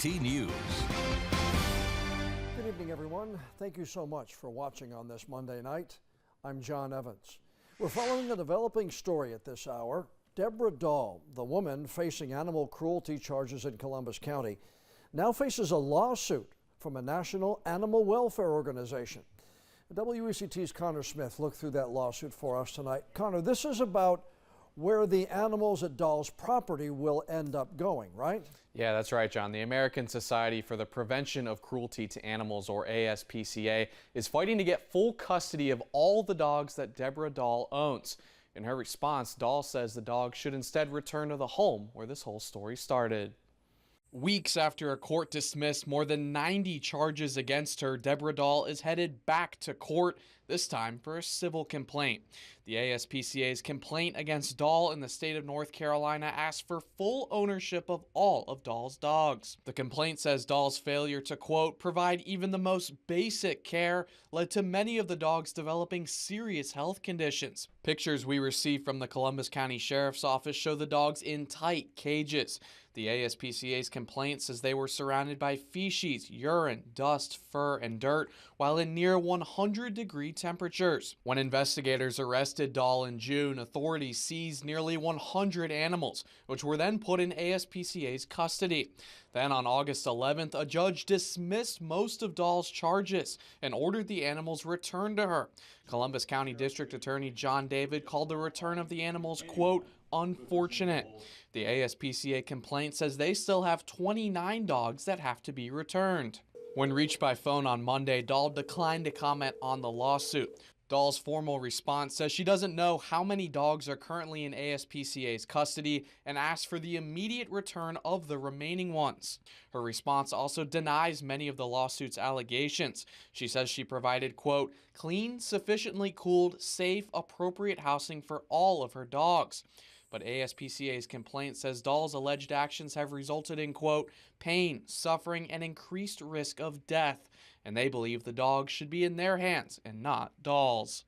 WECT News. Good evening, everyone. Thank you so much for watching on this Monday night. I'm John Evans. We're following a developing story at this hour. Deborah Dahl, the woman facing animal cruelty charges in Columbus County, now faces a lawsuit from a national animal welfare organization. WECT's Connor Smith looked through that lawsuit for us tonight. Connor, this is about where the animals at Dahl's property will end up going, right? Yeah, that's right, John. The American Society for the Prevention of Cruelty to Animals, or ASPCA, is fighting to get full custody of all the dogs that Deborah Dahl owns. In her response, Dahl says the dogs should instead return to the home where this whole story started. Weeks after a court dismissed more than 90 charges against her, Deborah Dahl is headed back to court, this time for a civil complaint. The ASPCA's complaint against Dahl in the state of North Carolina asks for full ownership of all of Dahl's dogs. The complaint says Dahl's failure to, quote, provide even the most basic care led to many of the dogs developing serious health conditions. Pictures we received from the Columbus County Sheriff's Office show the dogs in tight cages. The ASPCA's complaint says they were surrounded by feces, urine, dust, fur, and dirt while in near 100-degree temperatures. When investigators arrested Dahl in June, authorities seized nearly 100 animals, which were then put in ASPCA's custody. Then on August 11th, a judge dismissed most of Dahl's charges and ordered the animals returned to her. Columbus County District Attorney John David called the return of the animals, quote, unfortunate. The ASPCA complaint says they still have 29 dogs that have to be returned. When reached by phone on Monday, Dahl declined to comment on the lawsuit. Dahl's formal response says she doesn't know how many dogs are currently in ASPCA's custody and asks for the immediate return of the remaining ones. Her response also denies many of the lawsuit's allegations. She says she provided, quote, clean, sufficiently cooled, safe, appropriate housing for all of her dogs. But ASPCA's complaint says Dahl's alleged actions have resulted in, quote, pain, suffering, and increased risk of death, and they believe the dogs should be in their hands and not Dahl's.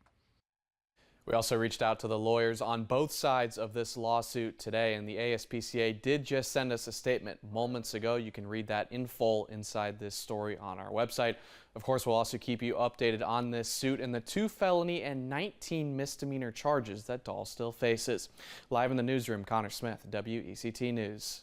We also reached out to the lawyers on both sides of this lawsuit today, and the ASPCA did just send us a statement moments ago. You can read that in full inside this story on our website. Of course, we'll also keep you updated on this suit and the 2 felony and 19 misdemeanor charges that Dahl still faces. Live in the newsroom, Connor Smith, WECT News.